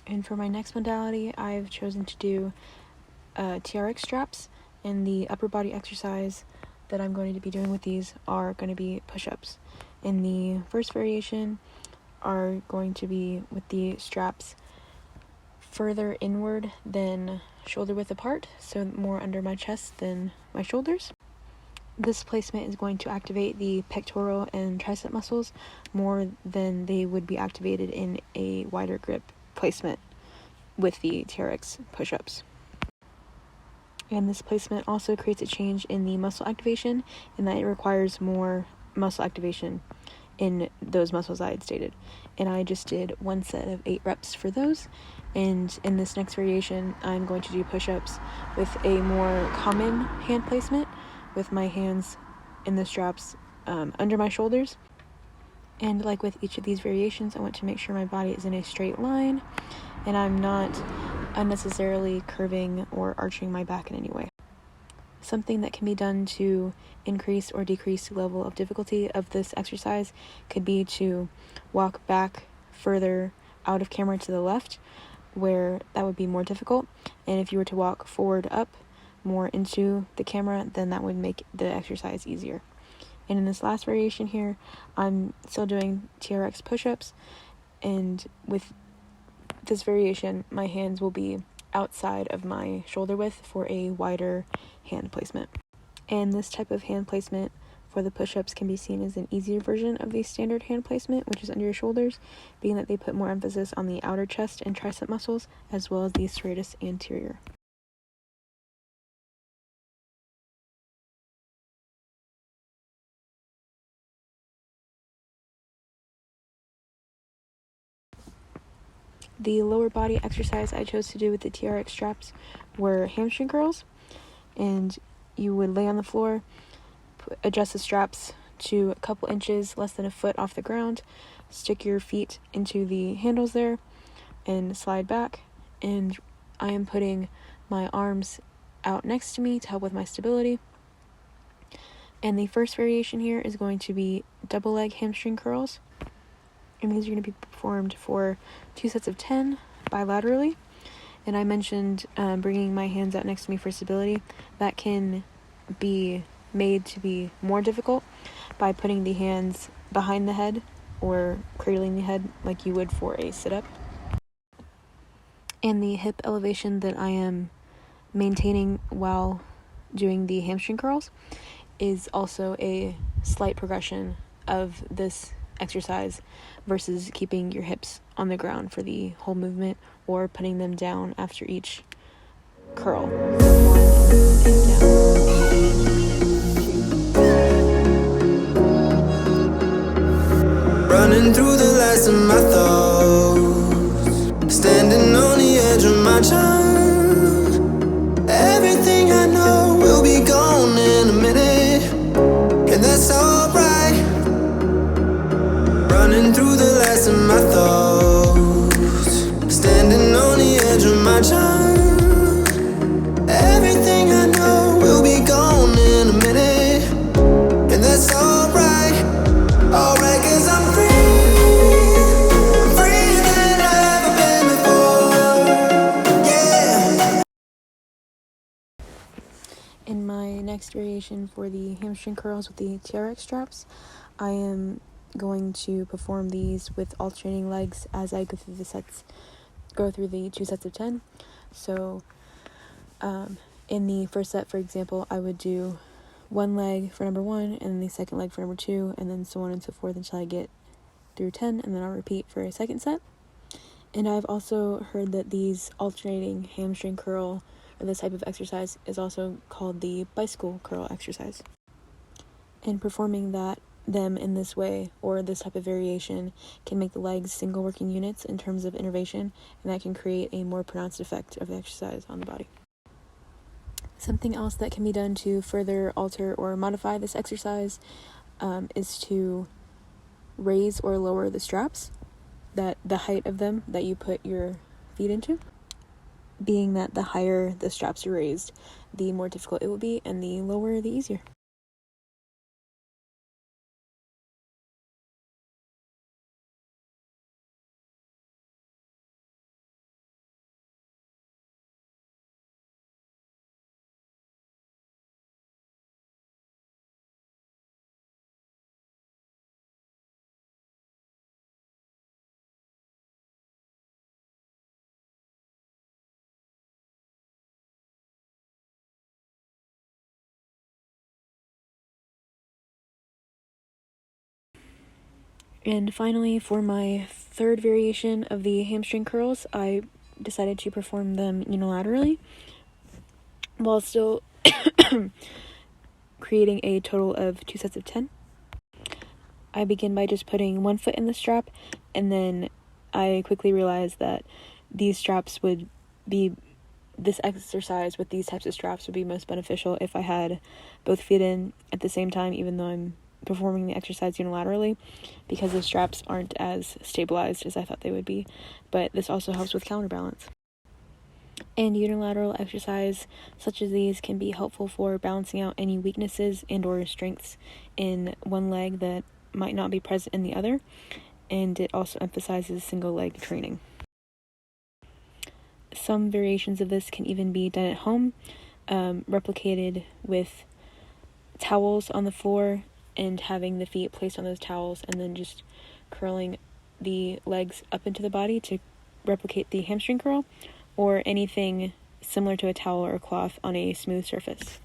And for my next modality, I've chosen to do TRX straps, and the upper body exercise that I'm going to be doing with these are going to be push-ups. In the first variation are going to be with the straps further inward than shoulder width apart, so more under my chest than my shoulders. This placement is going to activate the pectoral and tricep muscles more than they would be activated in a wider grip placement with the TRX push-ups. And this placement also creates a change in the muscle activation in that it requires more muscle activation in those muscles I had stated. And I just did one set of 8 reps for those. And in this next variation, I'm going to do push-ups with a more common hand placement, with my hands in the straps under my shoulders. And like with each of these variations, I want to make sure my body is in a straight line and I'm not unnecessarily curving or arching my back in any way. Something that can be done to increase or decrease the level of difficulty of this exercise could be to walk back further out of camera to the left, where that would be more difficult. And if you were to walk forward up more into the camera, then that would make the exercise easier. And in this last variation here, I'm still doing TRX push-ups, and with this variation, my hands will be outside of my shoulder width for a wider hand placement. And this type of hand placement for the push-ups can be seen as an easier version of the standard hand placement, which is under your shoulders, being that they put more emphasis on the outer chest and tricep muscles, as well as the serratus anterior. The lower body exercise I chose to do with the TRX straps were hamstring curls, and you would lay on the floor, adjust the straps to a couple inches, less than a foot off the ground, stick your feet into the handles there, and slide back. And I am putting my arms out next to me to help with my stability. And the first variation here is going to be double leg hamstring curls. And these are going to be performed for 2 sets of 10 bilaterally. And I mentioned bringing my hands out next to me for stability. That can be made to be more difficult by putting the hands behind the head or cradling the head like you would for a sit-up. And the hip elevation that I am maintaining while doing the hamstring curls is also a slight progression of this exercise versus keeping your hips on the ground for the whole movement or putting them down after each curl. Running through the last of my thoughts, standing on the edge of my time. Everything I know will be gone in a minute, and that's alright. Running through the last of my thoughts, standing on the edge of my time. Everything I know will be gone in a minute, and that's alright. Alright, 'cause I'm free. I'm freer than I've ever been before. Yeah. In my next variation for the hamstring curls with the TRX straps, I am going to perform these with alternating legs as I go through the 2 sets of 10. So in the first set, for example, I would do one leg for number 1 and the second leg for number 2, and then so on and so forth until I get through 10, and then I'll repeat for a second set. And I've also heard that these alternating hamstring curl, or this type of exercise, is also called the bicycle curl exercise. And performing them in this way, or this type of variation, can make the legs single working units in terms of innervation, and that can create a more pronounced effect of the exercise on the body. Something else that can be done to further alter or modify this exercise is to raise or lower the straps, that the height of them that you put your feet into, being that the higher the straps are raised, the more difficult it will be, and the lower, the easier. And finally, for my third variation of the hamstring curls, I decided to perform them unilaterally while still creating a total of 2 sets of 10. I begin by just putting one foot in the strap, and then I quickly realized that these straps would be, this exercise with these types of straps would be most beneficial if I had both feet in at the same time, even though I'm performing the exercise unilaterally, because the straps aren't as stabilized as I thought they would be. But this also helps with counterbalance. And unilateral exercise such as these can be helpful for balancing out any weaknesses and or strengths in one leg that might not be present in the other, and it also emphasizes single leg training. Some variations of this can even be done at home, replicated with towels on the floor and having the feet placed on those towels, and then just curling the legs up into the body to replicate the hamstring curl, or anything similar to a towel or cloth on a smooth surface.